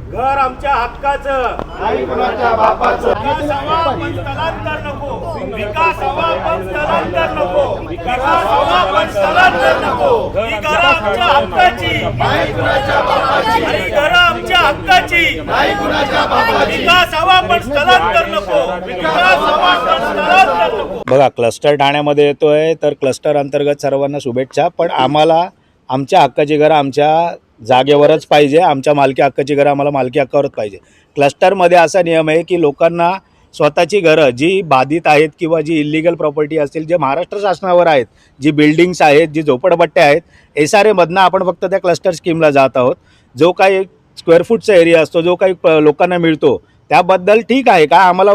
घर आमच्या हक्काचं, नाही कुणाच्या बापाचं. विकास हवा पण स्थलांतर नको, विकास हवा पण स्थलांतर नको, विकास हवा पण स्थलांतर नको. ही घरं आमच्या हक्काची, नाही कुणाच्या बापाची. ही घरं आमच्या हक्काची, नाही कुणाच्या बापाची. विकास हवा पण स्थलांतर नको, विकास हवा पण स्थलांतर नको. बघा, क्लस्टर ठाण्यामध्ये येतोय तर क्लस्टर अंतर्गत सर्वांना शुभेच्छा. पण आम्हाला आमच्या हक्काची घरं आमच्या जागेवरच पाहिजे, आमच्या मालकी हक्काची घरं आम्हाला मालकी हक्कावरच पाहिजे. क्लस्टरमध्ये असा नियम आहे की लोकांना स्वतःची घरं जी बाधित आहेत किंवा जी इल्लिगल प्रॉपर्टी असतील, जे महाराष्ट्र शासनावर आहेत, जी बिल्डिंग्स आहेत, जी झोपडपट्ट्या आहेत, SRAमधनं आपण फक्त त्या क्लस्टर स्कीमला जात आहोत. जो काही स्क्वेअर फूटचा एरिया असतो, जो काही लोकांना मिळतो त्याबद्दल ठीक आहे का, आम्हाला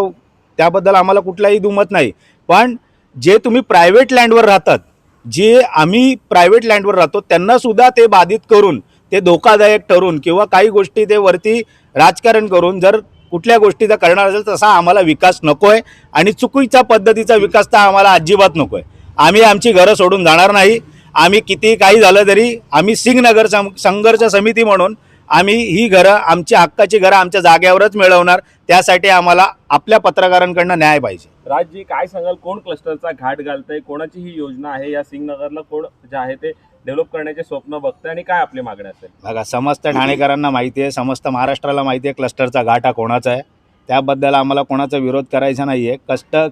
त्याबद्दल आम्हाला कुठलाही दुमत नाही. पण जे तुम्ही प्रायव्हेट लँडवर राहतात, जे आम्ही प्रायव्हेट लँडवर राहतो, त्यांनासुद्धा ते बाधित करून, ते धोकादायक ठरून किंवा काही गोष्टी ते वरती राजकारण करून जर कुठल्या गोष्टीचा करणार असेल तसा आम्हाला विकास नको आहे. आणि चुकीच्या पद्धतीचा विकास तर आम्हाला अजिबात नको आहे. आम्ही आमची घरं सोडून जाणार नाही. आम्ही किती काही झालं तरी आम्ही सिंगनगर संघर्ष समिती म्हणून आम्ही ही घरं, आमची हक्काची घरं आमच्या जागेवरच मिळवणार. त्यासाठी आम्हाला आपल्या पत्रकारांकडनं न्याय पाहिजे. राजजी, काय सांगाल, कोण क्लस्टरचा घाट घालतंय, कोणाची ही योजना आहे, या सिंगनगरला कोण जे आहे ते डेव्हलप करण्याचे स्वप्न बघतंय आणि काय आपली मागणी असेल? बघा, समस्त ठाणेकरांना माहिती आहे, समस्त महाराष्ट्राला माहिती आहे क्लस्टरचा घाट हा कोणाचा आहे. त्याबद्दल आम्हाला कोणाचा विरोध करायचा नाही आहे.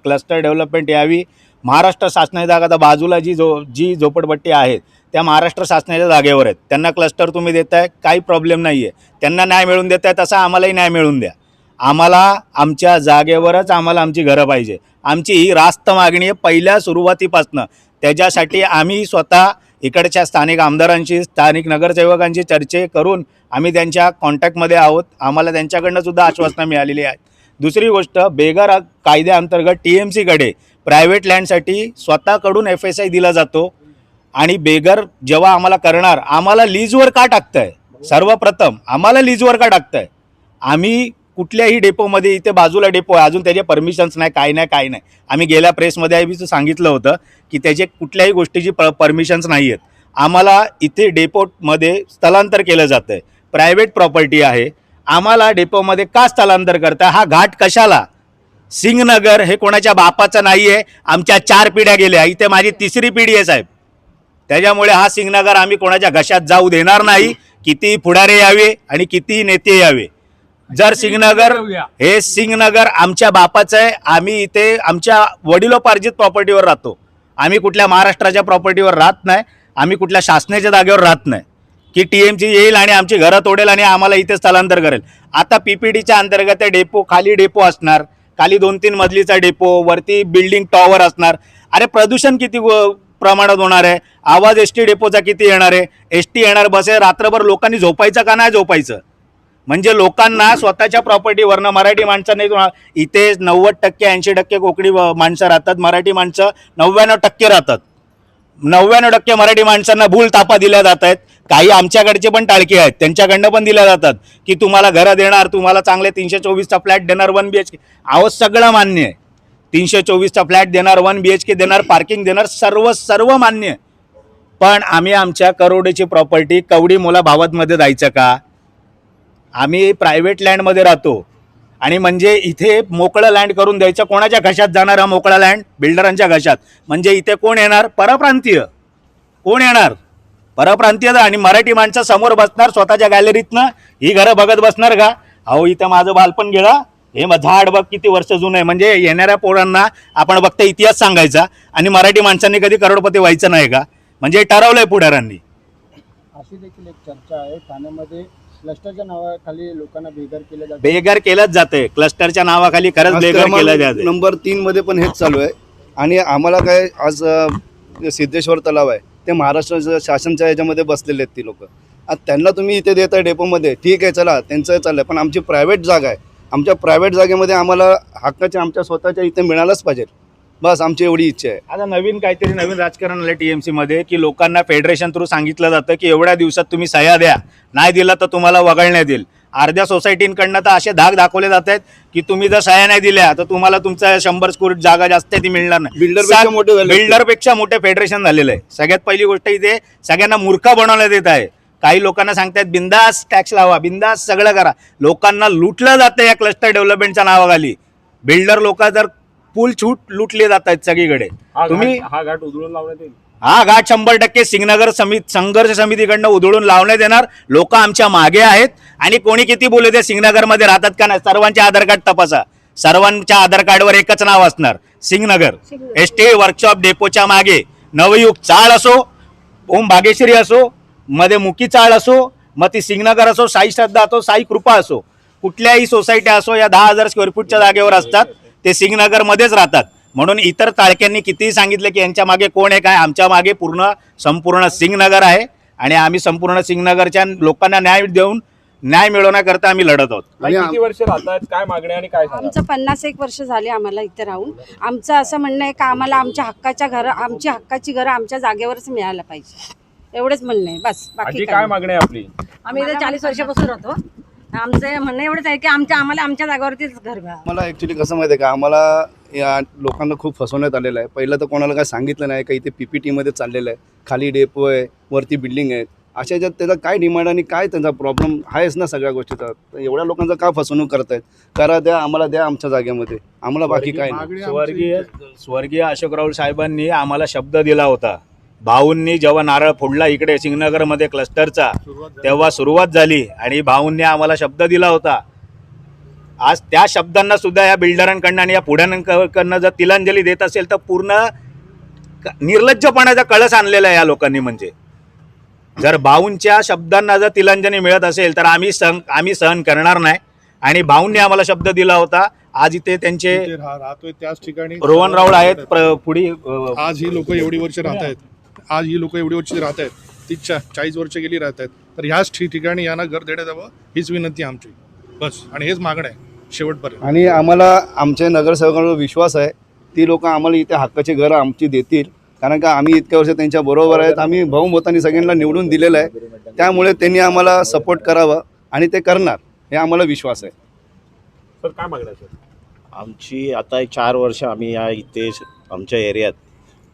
क्लस्टर डेव्हलपमेंट यावी. महाराष्ट्र शासनाची जागा, आता बाजूला जी झोपडपट्टी आहेत त्या महाराष्ट्र शासनाच्या जागेवर आहेत. त्यांना क्लस्टर तुम्ही देताय, काही प्रॉब्लेम नाही आहे. त्यांना न्याय मिळवून देताय, तसा आम्हालाही न्याय मिळवून द्या. आम्हाला आमच्या जागेवरच आम्हाला आमची घरं पाहिजे. आमची ही रास्त मागणी आहे पहिल्या सुरुवातीपासनं. त्याच्यासाठी आम्ही स्वतः इकडच्या स्थानिक आमदारांशी, स्थानिक नगरसेवकांशी चर्चा करून आम्ही त्यांच्या कॉन्टॅक्टमध्ये आहोत. आम्हाला त्यांच्याकडनं सुद्धा आश्वासनं मिळालेली आहेत. दुसरी गोष्ट, बेघर कायद्याअंतर्गत TMCकडे प्रायव्हेट लँडसाठी स्वतःकडून FSI दिला जातो. आणि बेघर जेव्हा आम्हाला करणार, आम्हाला लीजवर का टाकताय? सर्वप्रथम आम्हाला लीजवर का टाकताय? आम्ही कुठल्याही डेपोमध्ये, इथे बाजूला डेपो आहे, अजून त्याचे परमिशन्स नाही, काय नाही. आम्ही गेल्या प्रेसमध्ये बी सांगितलं होतं की त्याचे कुठल्याही गोष्टीची परमिशन्स नाही आहेत. आम्हाला इथे डेपोमध्ये स्थलांतर केलं जातं आहे, प्रायव्हेट प्रॉपर्टी आहे. आम्हाला डेपोमध्ये का स्थलांतर करता? हा घाट कशाला? सिंगनगर हे कोणाच्या बापाचं नाही आहे. आमच्या 4 पिढ्या गेल्या, इथे माझी 3री पिढी आहे साहेब. त्याच्यामुळे हा सिंगनगर आम्ही कोणाच्या घशात जाऊ देणार नाही. किती पुढारे यावे आणि किती नेते यावे, जर सिंगनगर आमच्या बापाचं आहे. आम्ही इथे आमच्या वडिलोपार्जित प्रॉपर्टीवर राहतो. आम्ही कुठल्या महाराष्ट्राच्या प्रॉपर्टीवर राहत नाही. आम्ही कुठल्या शासनाच्या जागेवर राहत नाही की TMC येईल आणि आमची घरं तोडेल आणि आम्हाला इथे स्थलांतर करेल. आता PPDच्या अंतर्गत डेपो, खाली डेपो असणार, खाली 2-3 मजलीचा डेपो, वरती बिल्डिंग टॉवर असणार. अरे प्रदूषण किती प्रमाणात होणार आहे? आवाज ST डेपोचा किती येणार आहे? ST येणार, बस आहे, रात्रभर लोकांनी झोपायचं का नाही झोपायचं? म्हणजे लोकांना स्वतःच्या प्रॉपर्टीवरनं, मराठी माणसं नाही, इथे 90% 80% कोकणी माणसं राहतात, मराठी माणसं 99% राहतात. 99% मराठी माणसांना भूल तापा दिल्या जात आहेत. काही आमच्याकडचे पण टाळके आहेत, त्यांच्याकडनं पण दिल्या जातात की तुम्हाला घरं देणार, तुम्हाला चांगले 324चा फ्लॅट देणार, 1 BHK. अहो, सगळं मान्य आहे. 324चा फ्लॅट देणार, 1 BHK देणार, पार्किंग देणार, सर्व मान्य आहे. पण आम्ही आमच्या करोडीची प्रॉपर्टी कवडी मोला भावातमध्ये जायचं का? आम्ही प्रायव्हेट लँडमध्ये राहतो आणि म्हणजे इथे मोकळं लँड करून द्यायचं. कोणाच्या घशात जाणार हा मोकळा लँड? बिल्डरांच्या घशात. म्हणजे इथे कोण येणार? परप्रांतीय. कोण येणार? परप्रांतीय. आणि मराठी माणसं समोर बसणार स्वतःच्या गॅलरीतनं, ही घरं बघत बसणार का? अहो, इथं माझं बालपण गेला, हे झाड बघ किती वर्ष जुनं आहे. म्हणजे येणाऱ्या पोरांना आपण फक्त इतिहास सांगायचा आणि मराठी माणसांनी कधी करोडपती व्हायचं नाही का? म्हणजे ठरवलंय पुढाऱ्यांनी. अशी देखील एक चर्चा आहे, ठाण्यामध्ये क्लस्टरच्या नावाखाली लोकांना बेघर केलंच जाते. क्लस्टरच्या नावाखाली खरंच बेघर केलं जाते. नंबर 3 मध्ये पण हेच चालू आहे. आणि आम्हाला काय, आज सिद्धेश्वर तलाव आहे, ते महाराष्ट्र शासनच्या ह्याच्यामध्ये बसलेले आहेत ती लोक. आज त्यांना तुम्ही इथे देताय डेपोमध्ये, ठीक आहे, चला, त्यांचं चाललंय. पण आमची प्रायव्हेट जागा आहे, आमच्या प्रायव्हेट जागेमध्ये आम्हाला हक्काच्या आमच्या स्वतःच्या इथे मिळालंच पाहिजे. बस आमची एवढी इच्छा आहे. आता नवीन राजकारण आलं TMC मध्ये की लोकांना फेडरेशन थ्रू सांगितलं जातं की एवढ्या दिवसात तुम्ही सह्या द्या, नाही दिला तर तुम्हाला वगळण्यात येईल. अर्ध्या सोसायटींकडनं तर असे धाक दाखवले जात आहेत की तुम्ही जर सह्या नाही दिल्या तर तुम्हाला तुमचा 100 स्क्वेअर जागा जास्त ती मिळणार नाही. बिल्डरपेक्षा मोठे फेडरेशन झालेलं आहे. सगळ्यात पहिली गोष्ट इथे सगळ्यांना मूर्ख बनवण्यात येत आहे. काही लोकांना सांगतायत बिंदास टॅक्स लावा, बिंदास सगळं करा. लोकांना लुटलं जातं या क्लस्टर डेव्हलपमेंटच्या नावाखाली. बिल्डर लोक तर पूल छूट लुटले जात आहेत सगळीकडे. तुम्ही हा घाट उधळून लावण्यात येईल. हा घाट 100% सिंगनगर संघर्ष समितीकडनं उधळून लावण्यात येणार. लोक आमच्या मागे आहेत आणि कोणी किती बोलू दे, सिंगनगरमध्ये राहतात का नाही, सर्वांचे आधार कार्ड तपासा. सर्वांच्या आधार कार्डवर एकच नाव असणार, सिंगनगर. एसटी वर्कशॉप डेपोच्या मागे नवयुग चाळ असो, ओम भागेश्वरी असो, मध्ये मुकी चाळ असो, मग ती सिंगनगर असो, साई श्रद्धा असो, साई कृपा असो, कुठल्याही सोसायटी असो, या 10,000 स्क्वेअर फूटच्या जागेवर असतात. ते सिंगनगरमध्येच राहतात. म्हणून इतर ताळक्यांनी कितीही सांगितलं की यांच्या मागे कोण आहे काय, आमच्या मागे संपूर्ण सिंगनगर आहे आणि आम्ही संपूर्ण सिंगनगरच्या लोकांना न्याय देऊन न्याय मिळवण्याकरता आम्ही लढत आहोत. किती वर्ष राहतात, काय मागणी आणि काय सांगा? आमचं 51 वर्ष झाले आम्हाला इथे राहून. आमचं असं म्हणणं आहे का आम्हाला आमच्या हक्काची घरं आमच्या जागेवरच मिळायला पाहिजे, एवढंच म्हणणं आहे बस. बाकी आजी काय मागणी आहे आपली? आम्ही इथे 40 वर्षापासून राहतो. आमचं म्हणणं एवढंच आहे की आम्हाला आमच्या जागेवरतीच घर घ्या. मला ॲक्च्युली कसं माहिती आहे का, आम्हाला या लोकांना खूप फसवण्यात आलेलं आहे. पहिलं तर कोणाला काय सांगितलं नाही का इथे PPTमध्ये चाललेलं आहे, खाली डेपो आहे, वरती बिल्डिंग आहे. अशा ज्यात त्याचा काय डिमांड आणि काय त्यांचा प्रॉब्लेम आहेच ना सगळ्या गोष्टीचा. तर एवढ्या लोकांचा का फसवणूक करतायत? करा द्या, आम्हाला द्या आमच्या जागेमध्ये, आम्हाला बाकी काय नाही. स्वर्गीय अशोकराव साहेबांनी आम्हाला शब्द दिला होता. भाऊंनी जेव्हा नारळ फोडला इकडे सिंगनगरमध्ये क्लस्टरचा, तेव्हा सुरुवात झाली आणि भाऊंनी आम्हाला शब्द दिला होता. आज त्या शब्दांना सुद्धा या बिल्डरांकडनं आणि या पुढ्यांकडनं जर तिलांजली देत असेल तर पूर्ण निर्लज्जपणाचा कळस आणलेला आहे या लोकांनी. म्हणजे जर भाऊंच्या शब्दांना जर तिलांजली मिळत असेल तर आम्ही सहन करणार नाही. आणि भाऊंनी आम्हाला शब्द दिला होता. आज इथे त्यांचे राहतोय त्याच ठिकाणी रोहन राऊळ आहेत पुढे. आज ही लोक एवढी वर्ष राहत आहेत, ती 40 वर्ष गेली राहत आहेत. तर ह्याच ठिकाणी यांना घर देण्यात यावं हीच विनंती आमची, बस. आणि हेच मागणं आहे शेवटपर्यंत. आणि आम्हाला आमच्या नगरसेवकांवर विश्वास आहे, ती लोक आम्हाला इथे हक्काची घरं आमची देतील. कारण का आम्ही इतक्या वर्ष त्यांच्या बरोबर आहेत. आम्ही बहुमताने सगळ्यांना निवडून दिलेलं आहे. त्यामुळे त्यांनी आम्हाला सपोर्ट करावं आणि ते करणार हे आम्हाला विश्वास आहे. सर काय मागणी आहे? आमची आता 4 वर्ष आम्ही या इथे आमच्या एरियात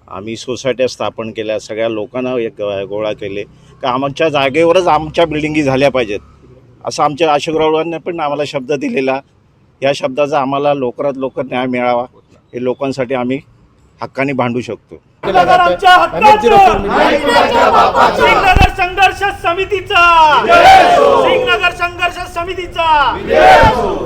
आम्ही सोसायट्या स्थापन केल्या, सगळ्या लोकांना एक गोळा केले का आमच्या जागेवरच आमच्या बिल्डिंगी झाल्या पाहिजेत असं आमच्या अशोकरावांनी पण आम्हाला शब्द दिलेला. या शब्दाचा आम्हाला लवकरात लवकर न्याय मिळावा, हे लोकांसाठी आम्ही हक्काने भांडू शकतो. सिंगनगर आमच्या हक्काचं, सिंगनगर संघर्ष समितीचा, सिंगनगर संघर्ष समितीचा.